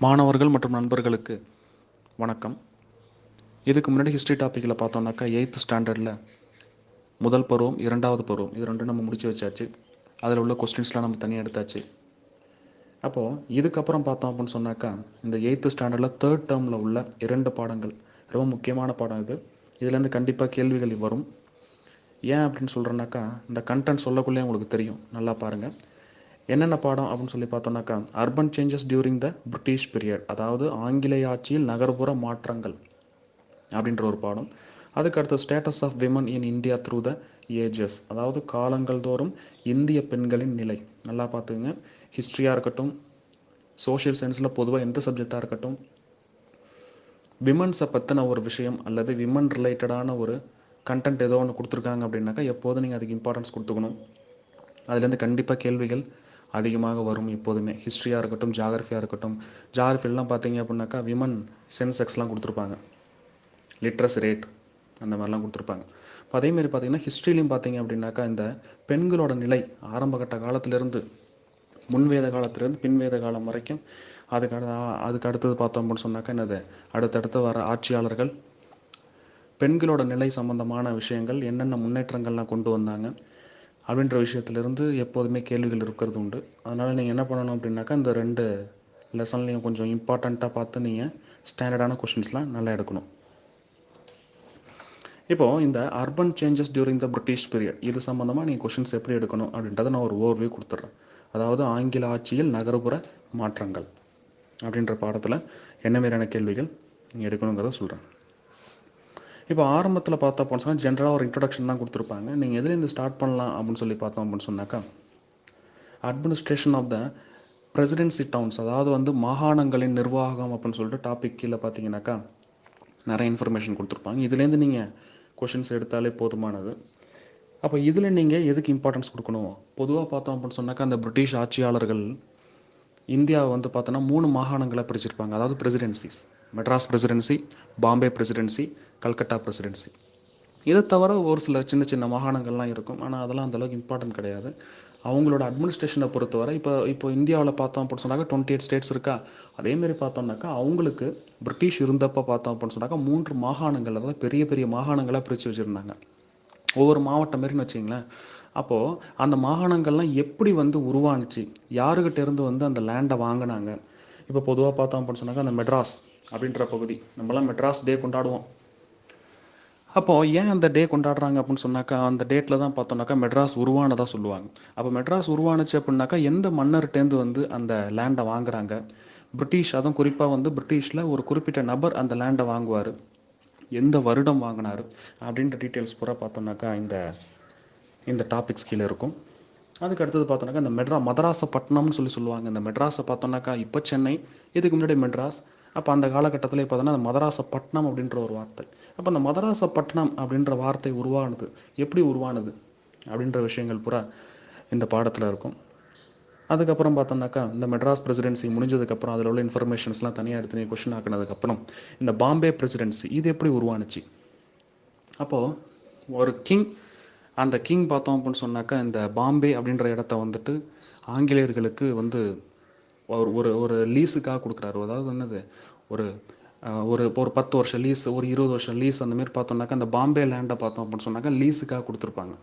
மாணவர்கள் மற்றும் நண்பர்களுக்கு வணக்கம். இதுக்கு முன்னாடி ஹிஸ்ட்ரி டாப்பிக்கில் பார்த்தோம்னாக்கா 8th ஸ்டாண்டர்டில் முதல் பருவம், இரண்டாவது பருவம் இது ரெண்டும் நம்ம முடிச்சு வச்சாச்சு. அதில் உள்ள கொஸ்டின்ஸ்லாம் நம்ம தனியாக எடுத்தாச்சு. அப்போது இதுக்கப்புறம் பார்த்தோம் அப்படின்னு சொன்னாக்கா இந்த 8th ஸ்டாண்டர்டில் 3rd டேர்மில் உள்ள 2 பாடங்கள் ரொம்ப முக்கியமான பாடம் இது. இதுலேருந்து கண்டிப்பாக கேள்விகள் வரும். ஏன் அப்படின்னு சொல்கிறேன்னாக்கா இந்த கண்டென்ட் சொல்லக்குள்ளே உங்களுக்கு தெரியும். நல்லா பாருங்கள். என்னென்ன பாடம் அப்படின்னு சொல்லி பார்த்தோம்னாக்கா urban changes during the British period, அதாவது ஆங்கிலேய ஆட்சியில் நகர்ப்புற மாற்றங்கள் அப்படின்ற ஒரு பாடம். அதுக்கு அடுத்து status of women in India through the ages, அதாவது காலங்கள் தோறும் இந்திய பெண்களின் நிலை. நல்லா பார்த்துங்க. ஹிஸ்ட்ரியாக இருக்கட்டும், சோஷியல் சயின்ஸில் பொதுவாக எந்த சப்ஜெக்டாக இருக்கட்டும், விமன்ஸை பற்றின ஒரு விஷயம் அல்லது விமன் ரிலேட்டடான ஒரு கண்டென்ட் ஏதோ ஒன்று கொடுத்துருக்காங்க அப்படின்னாக்கா எப்போதும் நீங்கள் அதுக்கு இம்பார்ட்டன்ஸ் கொடுத்துக்கணும். அதுலேருந்து கண்டிப்பாக கேள்விகள் அதிகமாக வரும். எப்போதுமே ஹிஸ்ட்ரியாக இருக்கட்டும், ஜாகிரஃபியாக இருக்கட்டும். ஜாகிரஃபிலாம் பார்த்தீங்க அப்படின்னாக்கா விமன் சென்செக்ஸ்லாம் கொடுத்துருப்பாங்க, லிட்ரஸி ரேட் அந்த மாதிரிலாம் கொடுத்துருப்பாங்க. இப்போ அதேமாரி பார்த்தீங்கன்னா ஹிஸ்ட்ரிலையும் பார்த்தீங்க அப்படின்னாக்கா இந்த பெண்களோட நிலை ஆரம்பகட்ட காலத்திலேருந்து முன்வேத காலத்திலேருந்து பின்வேத காலம் வரைக்கும் அதுக்கு அடுத்தது பார்த்தோம் அப்படின்னு சொன்னாக்கா என்னது, அடுத்தடுத்து வர ஆட்சியாளர்கள் பெண்களோட நிலை சம்பந்தமான விஷயங்கள் என்னென்ன முன்னேற்றங்கள்லாம் கொண்டு வந்தாங்க அப்படின்ற விஷயத்துலேருந்து எப்போதுமே கேள்விகள் இருக்கிறது உண்டு. அதனால் நீங்கள் என்ன பண்ணணும் அப்படின்னாக்கா இந்த 2 லெசன்லையும் கொஞ்சம் இம்பார்ட்டண்ட்டாக பார்த்து நீங்கள் ஸ்டாண்டர்டான கொஷின்ஸ்லாம் நல்லா எடுக்கணும். இப்போது இந்த urban changes during the British period இது சம்மந்தமாக நீங்கள் கொஷின்ஸ் எப்படி எடுக்கணும் அப்படின்றத நான் ஒரு ஓவர்வியூ கொடுத்துட்றேன். அதாவது ஆங்கில ஆட்சியில் நகர்ப்புற மாற்றங்கள் அப்படின்ற பாடத்தில் என்ன மாதிரியான கேள்விகள் நீங்கள் எடுக்கணுங்கிறத சொல்கிறேன். இப்போ ஆரம்பத்தில் பார்த்தா போன சொன்னால் ஜென்ரலாக ஒரு இன்ட்ரடக்ஷன் தான் கொடுத்துருப்பாங்க. நீங்கள் எதுலேருந்து ஸ்டார்ட் பண்ணலாம் அப்படின்னு சொல்லி பார்த்தோம் அப்படின்னு சொன்னாக்கா administration of the presidency towns, அதாவது மாகாணங்களின் நிர்வாகம் அப்படின்னு சொல்லிட்டு டாபிக் கீழே பார்த்தீங்கன்னாக்கா நிறைய இன்ஃபர்மேஷன் கொடுத்துருப்பாங்க. இதுலேருந்து நீங்கள் கொஷின்ஸ் எடுத்தாலே போதுமானது. அப்போ இதில் நீங்கள் எதுக்கு இம்பார்ட்டன்ஸ் கொடுக்கணும்? பொதுவாக பார்த்தோம் அப்படின்னு சொன்னாக்கா அந்த பிரிட்டிஷ் ஆட்சியாளர்கள் இந்தியாவை பார்த்தோன்னா 3 மாகாணங்களாக பிரிச்சிருப்பாங்க. அதாவது presidencies, Madras presidency, Bombay presidency, Calcutta presidency. இதை தவிர ஒரு சில சின்ன சின்ன மாகாணங்கள்லாம் இருக்கும். ஆனால் அதெல்லாம் அந்தளவுக்கு இம்பார்ட்டன்ட் கிடையாது. அவங்களோட அட்மினிஸ்ட்ரேஷனை பொறுத்தவரை இப்போ இந்தியாவில் பார்த்தோம் அப்படின்னு சொன்னாக்கா 28 ஸ்டேட்ஸ் இருக்கா. அதேமாரி பார்த்தோம்னாக்கா அவங்களுக்கு பிரிட்டிஷ் இருந்தப்போ பார்த்தோம் அப்படின்னு சொன்னாக்கா 3 மாகாணங்கள், அதாவது பெரிய பெரிய மாகாணங்களாக பிரித்து வச்சுருந்தாங்க. ஒவ்வொரு மாவட்டம் மாரின்னு வச்சிங்களேன். அப்போது அந்த மாகாணங்கள்லாம் எப்படி உருவானுச்சு, யாருக்கிட்ட இருந்து அந்த லேண்டை வாங்கினாங்க. இப்போ பொதுவாக பார்த்தோம் அப்படின்னு சொன்னாக்கா அந்த மெட்ராஸ் அப்படின்ற பகுதி, நம்மளாம் மெட்ராஸ் டே கொண்டாடுவோம். அப்போது ஏன் அந்த டே கொண்டாடுறாங்க அப்படின்னு சொன்னாக்கா அந்த டேட்டில் தான் பார்த்தோன்னாக்கா மெட்ராஸ் உருவானதாக சொல்லுவாங்க. அப்போ மெட்ராஸ் உருவானுச்சு அப்படின்னாக்கா எந்த மன்னர்கிட்டேருந்து அந்த லேண்டை வாங்குறாங்க. பிரிட்டிஷ், அதுவும் குறிப்பாக பிரிட்டிஷில் ஒரு குறிப்பிட்ட நபர் அந்த லேண்டை வாங்குவார், எந்த வருடம் வாங்கினார் அப்படின்ற டீட்டெயில்ஸ் பூரா பார்த்தோன்னாக்கா இந்த டாபிக்ஸ் கீழே இருக்கும். அதுக்கு அடுத்தது பார்த்தோன்னாக்கா இந்த மதராசப்பட்டினம்னு சொல்லுவாங்க. இந்த மெட்ராஸை பார்த்தோன்னாக்கா இப்போ சென்னை, இதுக்கு முன்னாடி மெட்ராஸ். அப்போ அந்த காலகட்டத்தில் பார்த்தோன்னா அந்த மதராசப்பட்டினம் அப்படின்ற ஒரு வார்த்தை. அப்போ அந்த மதராசப்பட்டினம் அப்படின்ற வார்த்தை உருவானது, எப்படி உருவானது அப்படின்ற விஷயங்கள் பூரா இந்த பாடத்தில் இருக்கும். அதுக்கப்புறம் பார்த்தோம்னாக்கா இந்த மெட்ராஸ் பிரசிடென்சி முடிஞ்சதுக்கப்புறம் அதில் உள்ள இன்ஃபர்மேஷன்ஸ்லாம் தனியாக எடுத்து கொஷின் ஆக்கினதுக்கப்புறம் இந்த பாம்பே பிரசிடென்சி இது எப்படி உருவானுச்சு. அப்போது ஒரு கிங், அந்த கிங் பார்த்தோம் அப்படின்னு சொன்னாக்கா இந்த பாம்பே அப்படின்ற இடத்த ஆங்கிலேயர்களுக்கு ஒரு ஒரு ஒரு லீஸுக்காக கொடுக்குறாரு. அதாவது ஒரு ஒரு ஒரு 10 வருஷம் லீஸ், ஒரு 20 வருஷம் லீஸ் அந்தமாரி பார்த்தோம்னாக்கா அந்த பாம்பே லேண்டை பார்த்தோம் அப்படின்னு சொன்னாக்கா லீஸுக்காக கொடுத்துருப்பாங்க.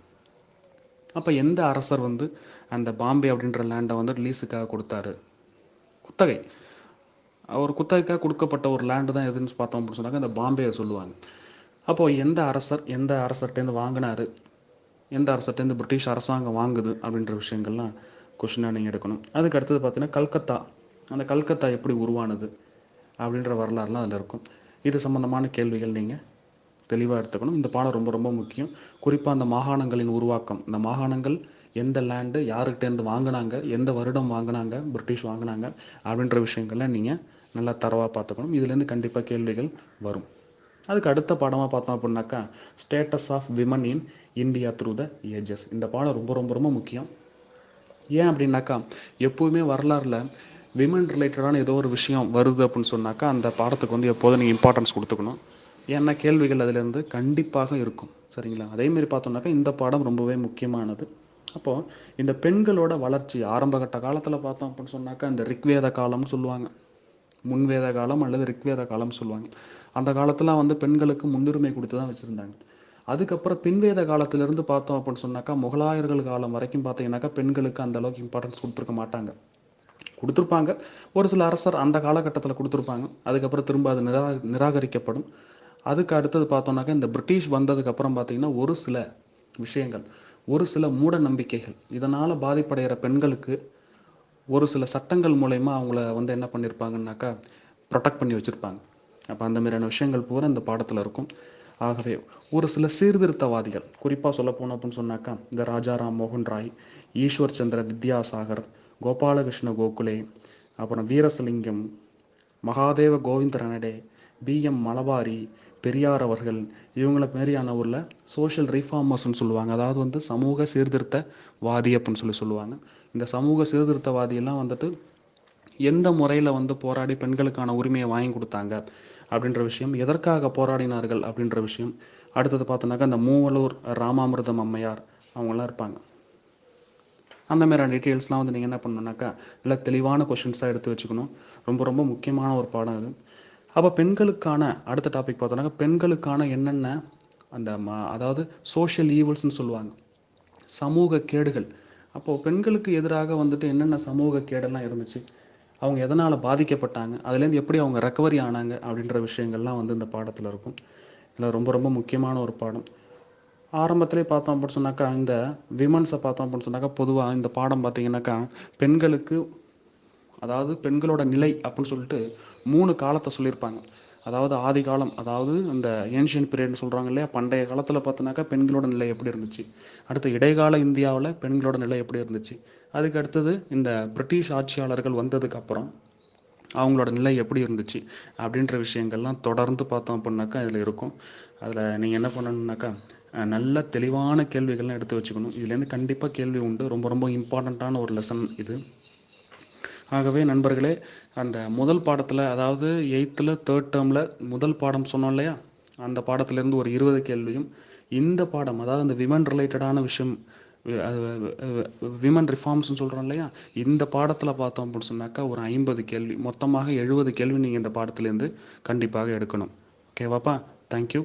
அப்போ எந்த அரசர் அந்த பாம்பே அப்படின்ற லேண்டை லீஸுக்காக கொடுத்தாரு, குத்தகை, ஒரு குத்தகைக்காக கொடுக்கப்பட்ட ஒரு லேண்டு தான் எதுன்னு பார்த்தோம் அப்படின்னு சொன்னாக்கா அந்த பாம்பேயை சொல்லுவாங்க. அப்போது எந்த அரசர்கிட்டேருந்து வாங்கினார், எந்த அரசர்கிட்டேருந்து பிரிட்டிஷ் அரசாங்கம் வாங்குது அப்படின்ற விஷயங்கள்லாம் கொஷினாக நீங்கள் எடுக்கணும். அதுக்கு அடுத்தது பார்த்தீங்கன்னா கல்கத்தா, அந்த கல்கத்தா எப்படி உருவானது அப்படின்ற வரலாறுலாம் அதில் இருக்கும். இது சம்மந்தமான கேள்விகள் நீங்கள் தெளிவாக எடுத்துக்கணும். இந்த பாடம் ரொம்ப ரொம்ப முக்கியம். குறிப்பாக அந்த மாகாணங்களின் உருவாக்கம், இந்த மாகாணங்கள் எந்த லேண்டு யாருக்கிட்டேருந்து வாங்கினாங்க, எந்த வருடம் வாங்கினாங்க, பிரிட்டிஷ் வாங்கினாங்க அப்படின்ற விஷயங்கள்லாம் நீங்கள் நல்லா தரவாக பார்த்துக்கணும். இதுலேருந்து கண்டிப்பாக கேள்விகள் வரும். அதுக்கு அடுத்த பாடமாக பார்த்தோம் அப்படின்னாக்கா status of women in India through the ages. இந்த பாடம் ரொம்ப ரொம்ப ரொம்ப முக்கியம். ஏன் அப்படின்னாக்கா எப்போவுமே வரலாறில் விமன் ரிலேட்டடான ஏதோ ஒரு விஷயம் வருது அப்படின்னு சொன்னாக்கா அந்த பாடத்துக்கு எப்போதும் நீங்கள் இம்பார்ட்டன்ஸ் கொடுத்துக்கணும். ஏன்னா கேள்விகள் அதிலேருந்து கண்டிப்பாக இருக்கும். சரிங்களா? அதேமாரி பார்த்தோம்னாக்கா இந்த பாடம் ரொம்பவே முக்கியமானது. அப்போது இந்த பெண்களோட வளர்ச்சி ஆரம்பகட்ட காலத்தில் பார்த்தோம் அப்படின்னு சொன்னாக்கா இந்த ரிக்வேத காலம்னு சொல்லுவாங்க. முன்வேத காலம் அல்லது ரிக்வேத காலம் சொல்லுவாங்க. அந்த காலத்தில் வந்து பெண்களுக்கு முன்னுரிமை கொடுத்து தான் வச்சுருந்தாங்க. அதுக்கப்புறம் பின்வேத காலத்திலேருந்து பார்த்தோம் அப்படின்னு சொன்னாக்கா, முகலாயர்கள் காலம் வரைக்கும் பார்த்தீங்கன்னாக்கா பெண்களுக்கு அந்த அளவுக்கு இம்பார்ட்டன்ஸ் கொடுத்துருக்க மாட்டாங்க. கொடுத்துருப்பாங்க, ஒரு சில அரசர் அந்த காலகட்டத்தில் கொடுத்துருப்பாங்க. அதுக்கப்புறம் திரும்ப அது நிராகரிக்கப்படும். அதுக்கு அடுத்தது பார்த்தோன்னாக்கா, இந்த பிரிட்டிஷ் வந்ததுக்கப்புறம் பார்த்திங்கன்னா ஒரு சில விஷயங்கள், ஒரு சில மூட நம்பிக்கைகள், இதனால் பாதிப்படைகிற பெண்களுக்கு ஒரு சில சட்டங்கள் மூலயமா அவங்கள வந்து என்ன பண்ணியிருப்பாங்கன்னாக்கா ப்ரொடெக்ட் பண்ணி வச்சுருப்பாங்க. அப்போ அந்த மாதிரியான விஷயங்கள் பூரா இந்த பாடத்தில் இருக்கும். ஆகவே ஒரு சில சீர்திருத்தவாதிகள், குறிப்பாக சொல்ல போனோம் அப்படின்னு சொன்னாக்கா, இந்த ராஜாராம் மோகன் ராய், ஈஸ்வர் சந்திர வித்யாசாகர், கோபாலகிருஷ்ண கோகுலே, அப்புறம் வீரசலிங்கம், மகாதேவ கோவிந்த ரணடே, பிஎம் மலபாரி, பெரியார் அவர்கள், இவங்கள மாரியான ஊரில் சோஷியல் ரிஃபார்மர்ஸ்னு சொல்லுவாங்க. அதாவது வந்து சமூக சீர்திருத்தவாதி அப்படின்னு சொல்லுவாங்க. இந்த சமூக சீர்திருத்தவாதியெல்லாம் வந்துட்டு எந்த முறையில் வந்து போராடி பெண்களுக்கான உரிமையை வாங்கி கொடுத்தாங்க அப்படின்ற விஷயம், எதற்காக போராடினார்கள் அப்படின்ற விஷயம். அடுத்தது பார்த்தோன்னாக்கா இந்த மூவலூர் ராமாமிர்தம் அம்மையார் அவங்களாம் இருப்பாங்க. அந்த மாதிரியான டீட்டெயில்ஸ்லாம் வந்து நீங்கள் என்ன பண்ணணுன்னாக்கா இல்லை தெளிவான கொஷின்ஸாக எடுத்து வச்சுக்கணும். ரொம்ப ரொம்ப முக்கியமான ஒரு பாடம் இது. அப்போ பெண்களுக்கான அடுத்த டாபிக் பார்த்தோன்னாக்கா, பெண்களுக்கான என்னென்ன அந்த அதாவது சோஷியல் ஈவல்ஸ்னு சொல்லுவாங்க, சமூக கேடுகள். அப்போது பெண்களுக்கு எதிராக வந்துட்டு என்னென்ன சமூக கேடெல்லாம் இருந்துச்சு, அவங்க எதனால் பாதிக்கப்பட்டாங்க, அதுலேருந்து எப்படி அவங்க ரெக்கவரி ஆனாங்க அப்படின்ற விஷயங்கள்லாம் வந்து இந்த பாடத்தில் இருக்கும். இதில் ரொம்ப ரொம்ப முக்கியமான ஒரு பாடம். ஆரம்பத்திலே பார்த்தோம் அப்படின்னு சொன்னாக்கா, இந்த விமன்ஸை பார்த்தோம் அப்படின்னு சொன்னாக்கா, பொதுவாக இந்த பாடம் பார்த்திங்கனாக்கா பெண்களுக்கு, அதாவது பெண்களோட நிலை அப்படின்னு சொல்லிட்டு 3 காலத்தை சொல்லியிருப்பாங்க. அதாவது ஆதி காலம், அதாவது இந்த ஏன்ஷியன் பீரியட்னு சொல்கிறாங்க இல்லையா, பண்டைய காலத்தில் பார்த்தோன்னாக்கா பெண்களோட நிலை எப்படி இருந்துச்சு. அடுத்து இடைக்கால இந்தியாவில் பெண்களோட நிலை எப்படி இருந்துச்சு. அதுக்கு அடுத்தது இந்த பிரிட்டிஷ் ஆட்சியாளர்கள் வந்ததுக்கப்புறம் அவங்களோட நிலை எப்படி இருந்துச்சு அப்படின்ற விஷயங்கள்லாம் தொடர்ந்து பார்த்தோம் அப்படின்னாக்கா இதில் இருக்கும். அதில் நீங்கள் என்ன பண்ணணுன்னாக்கா நல்ல தெளிவான கேள்விகள்லாம் எடுத்து வச்சுக்கணும். இதுலேருந்து கண்டிப்பாக கேள்வி உண்டு. ரொம்ப ரொம்ப இம்பார்ட்டண்ட்டான ஒரு லெசன் இது. ஆகவே நண்பர்களே, அந்த முதல் பாடத்தில், அதாவது 8th 3rd டேர்மில் முதல் பாடம் சொன்னோம் இல்லையா, அந்த பாடத்திலேருந்து ஒரு 20 கேள்வியும், இந்த பாடம் அதாவது இந்த விமன் ரிலேட்டடான விஷயம், விமன் ரிஃபார்ம்ஸ்னு சொல்கிறோம் இல்லையா, இந்த பாடத்தில் பார்த்தோம் அப்படின்னு சொன்னாக்கா ஒரு 50 கேள்வி, மொத்தமாக 70 கேள்வி நீங்கள் இந்த பாடத்துலேருந்து கண்டிப்பாக எடுக்கணும். ஓகேவாப்பா? தேங்க்யூ.